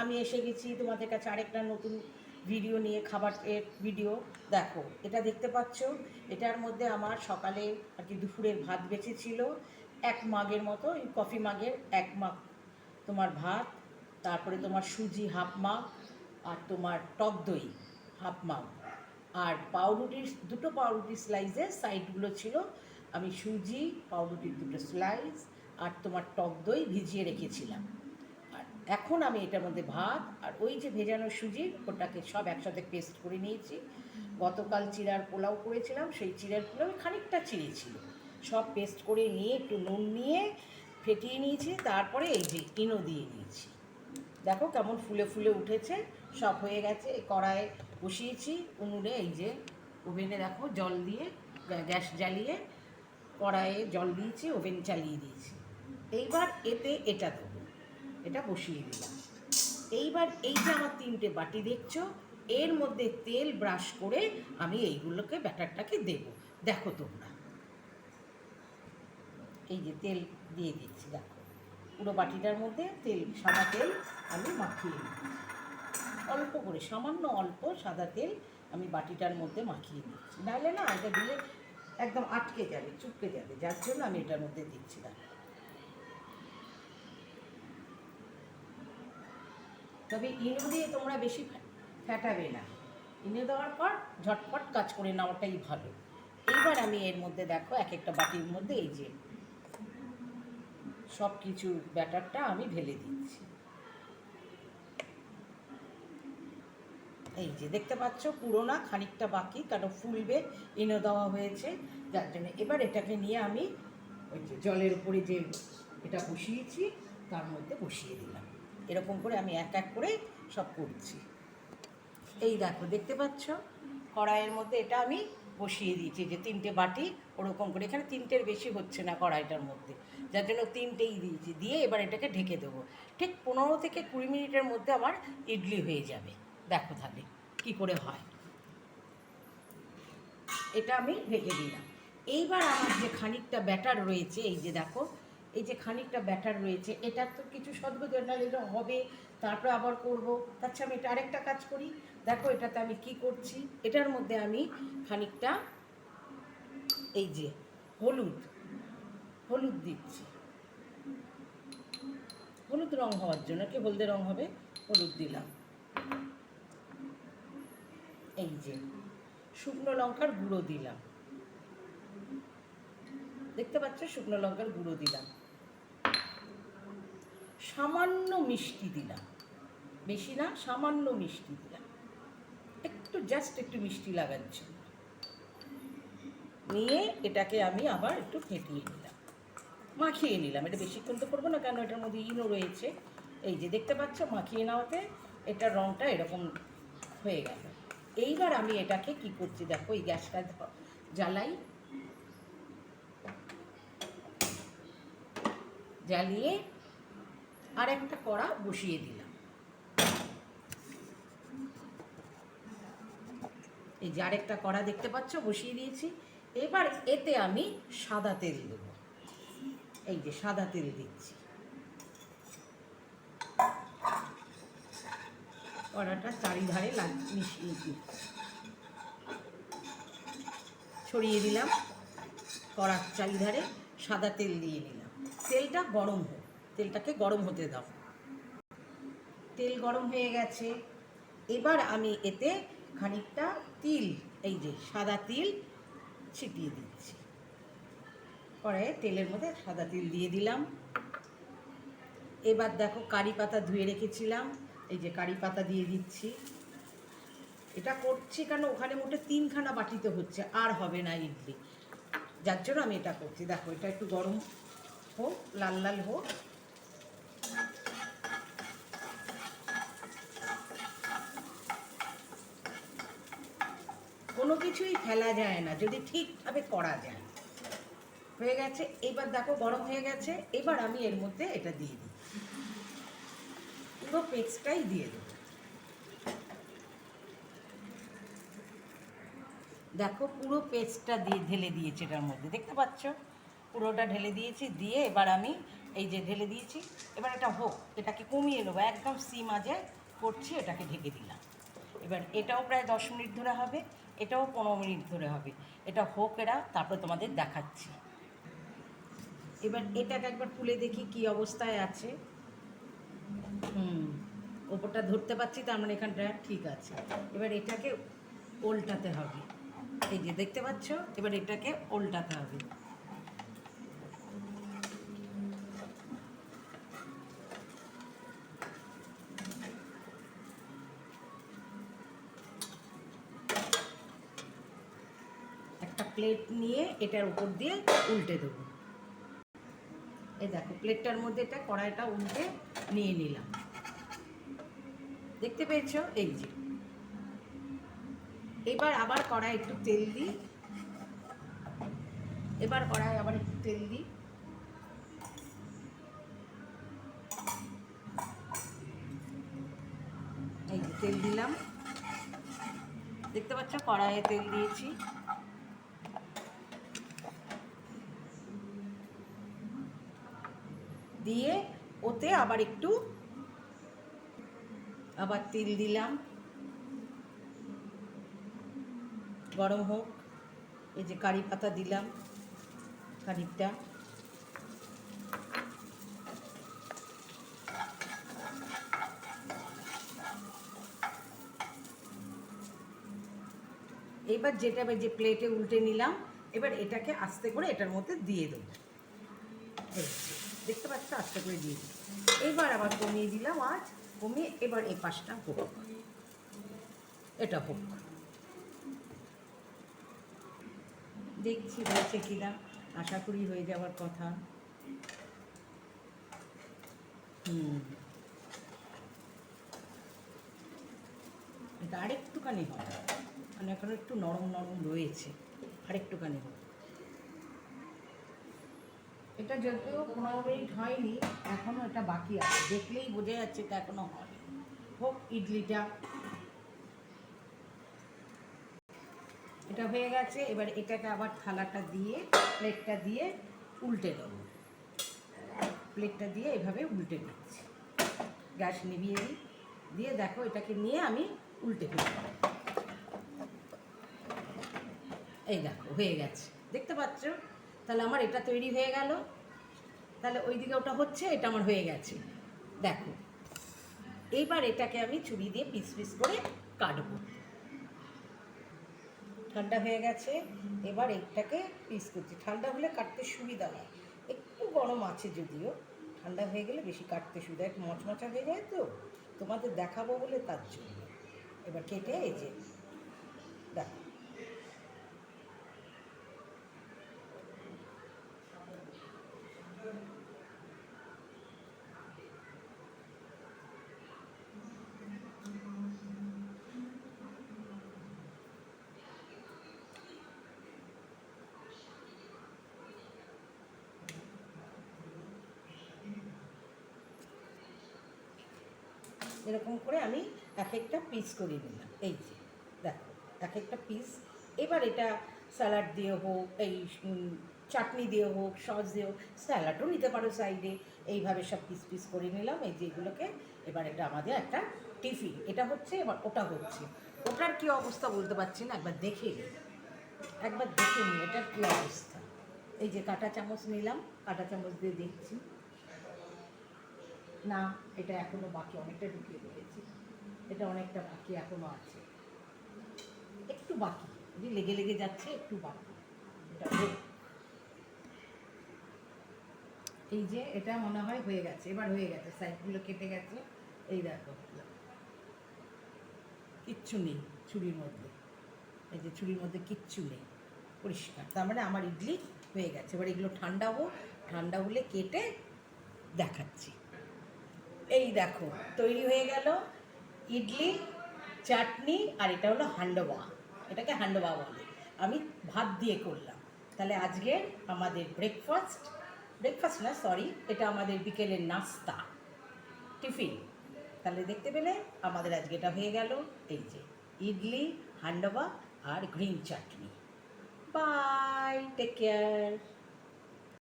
আমি এসে গেছি তোমাদের কাছে আরেকটা নতুন ভিডিও নিয়ে, খাবারের ভিডিও। দেখো এটা দেখতে পাচ্ছ, এটার মধ্যে আমার সকালে আর কি দুপুরের ভাত বেঁচেছিল, 1 মাগের মতো, এই কফি মাগের 1 মাগ তোমার ভাত, তারপরে তোমার সুজি 1/2 মাগ, আর তোমার টক দই 1/2 মাগ, আর পাউরুটির 2টো পাউরুটির স্লাইসের সাইডগুলো ছিল, আমি সুজি পাউরুটির 2টো স্লাইস আর তোমার টক দই ভিজিয়ে রেখেছিলাম। আর এখন আমি এটার মধ্যে ভাত আর ওই যে ভেজানো সুজি ওটাকে সব একসাথে পেস্ট করে নিয়েছি। গতকাল চিড়ার পোলাও করেছিলাম, সেই চিড়ার পোলাও খানিকটা চিড়েছিল, সব পেস্ট করে নিয়ে একটু নুন নিয়ে ফেটিয়ে নিয়েছি, তারপরে এই যে ইনো দিয়ে নিয়েছি। দেখো কেমন ফুলে ফুলে উঠেছে, সব হয়ে গেছে। কড়াইয়ে বসিয়েছি উনুনে, এই যে ওভেনে দেখো জল দিয়ে, গ্যাস জ্বালিয়ে কড়াইয়ে জল দিয়েছি, ওভেন চালিয়ে দিয়েছি। এইবার এতে এটা দেবো, এটা বসিয়ে দিলাম। এইবার এই যে আমার 3টে বাটি দেখছো, এর মধ্যে তেল ব্রাশ করে আমি এইগুলোকে ব্যাটারটাকে দেব। দেখো তোমরা, এই যে তেল দিয়ে দিচ্ছি, দেখো পুরো বাটিটার মধ্যে তেল, সাদা তেল আমি মাখিয়ে দিচ্ছি, অল্প করে, সামান্য অল্প সাদা তেল আমি বাটিটার মধ্যে মাখিয়ে দিচ্ছি, নাহলে না এটা দিলে একদম আটকে যাবে, চুপকে যাবে, যার জন্য আমি এটার মধ্যে দিচ্ছি না। তবে ইনো দিয়ে তোমরা বেশি ফ্যাটাবে না, ইনো দেওয়ার পর ঝটপট কাজ করে নেওয়াটাই ভালো। এইবার আমি এর মধ্যে দেখো এক একটা বাটির মধ্যে এই যে সব কিছু ব্যাটারটা আমি ঢেলে দিচ্ছি। এই যে দেখতে পাচ্ছ, পুরো না, খানিকটা বাকি, কারণ ফুলবে, ইনো দেওয়া হয়েছে, যার জন্য এবার এটাকে নিয়ে আমি ওই যে জলের উপরে যে এটা বসিয়েছি তার মধ্যে বসিয়ে দিলাম। এরকম করে আমি এক এক করে সব করছি। এই দেখো দেখতে পাচ্ছ, কড়াইয়ের মধ্যে এটা আমি বসিয়ে দিয়েছি, যে 3টে বাটি ওরকম করে, এখানে 3টের বেশি হচ্ছে না কড়াইটার মধ্যে, যার জন্য 3টেই দিয়েছি। দিয়ে এবার এটাকে ঢেকে দেবো, ঠিক 15 থেকে 20 মিনিটের মধ্যে আমার ইডলি হয়ে যাবে। দেখো তাহলে কী করে হয়। এটা আমি ঢেকে দিলাম। এইবার আমার যে খানিকটা ব্যাটার রয়েছে, এই যে দেখো, এই যে খানিকটা ব্যাটার রয়েছে, এটার তো কিছু সদ্গত নাহলে এটা হবে, তারপরে আবার করবো, তার চেয়ে আমি এটা আরেকটা কাজ করি। দেখো এটাতে আমি কি করছি, এটার মধ্যে আমি খানিকটা এই যে হলুদ হলুদ দিচ্ছি, হলুদ রং হওয়ার জন্য, কি হলদে রং হবে, হলুদ দিলাম। এই যে শুকনো লঙ্কার গুঁড়ো দিলাম, দেখতে পাচ্ছ, শুকনো লঙ্কার গুঁড়ো দিলাম। সামান্য মিষ্টি দিলাম, বেশি না, সামান্য মিষ্টি দিলাম, একটু জাস্ট একটু মিষ্টি লাগাচ্ছি। নিয়ে এটাকে আমি আবার একটু ফেটিয়ে নিলাম, মাখিয়ে নিলাম। এটা বেশিক্ষণ তো করবো না, কেন এটার মধ্যে ইনো রয়েছে। এই যে দেখতে পাচ্ছ, মাখিয়ে নেওয়াতে এটার রঙটা এরকম হয়ে গেল। এইবার আমি এটাকে কি করছি, দেখো এই গ্যাসটা জ্বালাই, জ্বালিয়ে আর একটা কড়া বসিয়ে দিলাম। এই যে আরেকটা কড়া দেখতে পাচ্ছ বসিয়ে দিয়েছি। এবার এতে আমি সাদা তেল দেব, এই যে সাদা তেল দিচ্ছি, কড়াটা চারিধারে মিশিয়ে দিচ্ছি, ছড়িয়ে দিলাম, কড়ার চারিধারে সাদা তেল দিয়ে দিলাম। তেলটা গরম হোক, তেলটাকে গরম হতে দাও। তেল গরম হয়ে গেছে, এবার আমি এতে খানিকটা তিল, এই যে সাদা তিল ছিটিয়ে দিচ্ছি, কড়াইয়ে তেলের মধ্যে সাদা তিল দিয়ে দিলাম। এবার দেখো কারি পাতা ধুয়ে রেখেছিলাম, এই যে কারি পাতা দিয়ে দিচ্ছি। এটা করছি কেন, ওখানে মোটে 3খানা বাটিতে হচ্ছে, আর হবে না ইডলি, যার জন্য আমি এটা করছি। দেখো এটা একটু গরম হোক, লাল লাল হোক। কোনো কিছুই ফেলা যায় না যদি ঠিকভাবে করা যায়। হয়ে গেছে, এবার দেখো গরম হয়ে গেছে, এবার আমি এর মধ্যে এটা দিয়ে দিই, পুরো পেস্টটাই দিয়ে দেবো। দেখো পুরো পেস্টটা দিয়ে ঢেলে দিয়েছি এটার মধ্যে, দেখতে পাচ্ছ, পুরোটা ঢেলে দিয়েছি। দিয়ে এবার আমি এই যে ঢেলে দিয়েছি, এবার এটা হোক, এটাকে কমিয়ে নেবো, একদম সিম আঁচে করছি, এটাকে ঢেকে দিলাম। এবার এটাও প্রায় 10 মিনিট ধরে হবে, এটাও 15 মিনিট ধরে হবে। এটা হোক, এরা তারপরে তোমাদের দেখাচ্ছি। এবার এটাকে একবার তুলে দেখি কি অবস্থায় আছে। ওপরটা ধরতে পারছি, তার মানে এখানটা ঠিক আছে। এবার এটাকে উল্টাতে হবে, এই যে দেখতে পাচ্ছ। এবার এটাকে উল্টাতে হবে। একটা প্লেট নিয়ে এটার উপর দিয়ে উল্টে দেবো। এই দেখো, প্লেটটার মধ্যে এটা কড়াইটা উল্টে নিয়ে নিলাম, দেখতে পেয়েছো? এই যে এবার আবার কড়াই একটু তেল দিই, এবার কড়াই আবার একটু তেল দিই। এই যে তেল দিলাম, দেখতে পাচ্ছ কড়াইয়ে তেল দিয়েছি। দিয়ে ওতে আবার একটু আবার তেল দিলাম, গরম হোক। এই যে কারি পাতা দিলাম, খানিকটা। এবার যেটা যে প্লেটে উল্টে নিলাম, এবার এটাকে আস্তে করে এটার মধ্যে দিয়ে দেবো। দেখতে পাচ্ছ, আস্তে করে দিয়ে দিই। এবার আবার কমিয়ে দিলাম, আজ কমিয়ে এবার এই পাশটা হোক, এটা হোক। দেখছি হয়েছে কিনা, আশা করি হয়ে যাওয়ার কথা। এটা আরেকটুখানি হবে, মানে এখন একটু নরম নরম রয়েছে, আরেকটুখানি হবে। এটা যদিও 15 মিনিট হয়নি, এখনও এটা বাকি আছে, দেখলেই বোঝা যাচ্ছে এটা এখনও হয়নি। হোক ইডলিটা। এটা হয়ে গেছে, এবার এটাকে আবার থালাটা দিয়ে, প্লেটটা দিয়ে উল্টে দেবো। প্লেটটা দিয়ে এভাবে উল্টে দিচ্ছি, গ্যাস নিভিয়ে দিই। দিয়ে দেখো, এটাকে নিয়ে আমি উল্টে ফেলি। এই দেখো হয়ে গেছে, দেখতে পাচ্ছ? তাহলে আমার এটা তৈরি হয়ে গেল। তাহলে ওইদিকে ওটা হচ্ছে, এটা আমার হয়ে গেছে, দেখো। এইবার এটাকে আমি ছুরি দিয়ে পিস পিস করে কাটবো। ঠান্ডা হয়ে গেছে, এবার এটাকে পিস করছি। ঠান্ডা হলে কাটতে সুবিধা হয়, একটু গরম আছে যদিও, ঠান্ডা হয়ে গেলে বেশি কাটতে সুবিধা, একটু মচমচা হয়ে যায় তো, তোমাদের দেখাবো বলে তার জন্য। এবার কেটে এই যে দেখো, এরকম করে আমি এক একটা পিস করে নিলাম। এই যে দেখো, এক একটা পিস। এবার এটা স্যালাড দিয়ে হোক, এই চাটনি দিয়ে হোক, সস দিয়ে হোক, স্যালাডও নিতে পারো সাইডে। এইভাবে সব পিস পিস করে নিলাম, এই যে এগুলোকে। এবার এটা আমাদের একটা টিফিন, এটা হচ্ছে, এবার ওটা হচ্ছে। ওটার কী অবস্থা বলতে পারছি না, একবার দেখে নিই, একবার দেখে নিই এটার কী অবস্থা। এই যে কাঁটা চামচ নিলাম, কাঁটা চামচ দিয়ে দেখছি। না, এটা এখনো বাকি, অনেকটা ঢুকিয়ে দিয়েছি, এটা অনেকটা বাকি এখনো আছে, একটু বাকি, যে লেগে লেগে যাচ্ছে, একটু বাকি। এটা এই যে এটা মনে হয় হয়ে গেছে, এবার হয়ে গেছে, সাইডগুলো কেটে গেছে। এই দেখো, কিচ্ছু নেই ছুরির মধ্যে, এই যে ছুরির মধ্যে কিচ্ছু নেই, পরিষ্কার। তার মানে আমার ইডলি হয়ে গেছে। এবার এগুলো ঠান্ডা হোক, ঠান্ডা হলে কেটে দেখাচ্ছি। এই দেখো, তৈরি হয়ে গেল ইডলি, চাটনি, আর এটা হলো হান্ডোয়া। এটাকে হান্ডোয়া বলে, আমি ভাত দিয়ে করলাম। তাহলে আজকে আমাদের ব্রেকফাস্ট, ব্রেকফাস্ট না সরি, এটা আমাদের বিকেলের নাস্তা, টিফিন। তাহলে দেখতে পেলে আমাদের আজকে এটা হয়ে গেল, এই যে ইডলি, হান্ডোয়া আর green chutney. Bye, take care.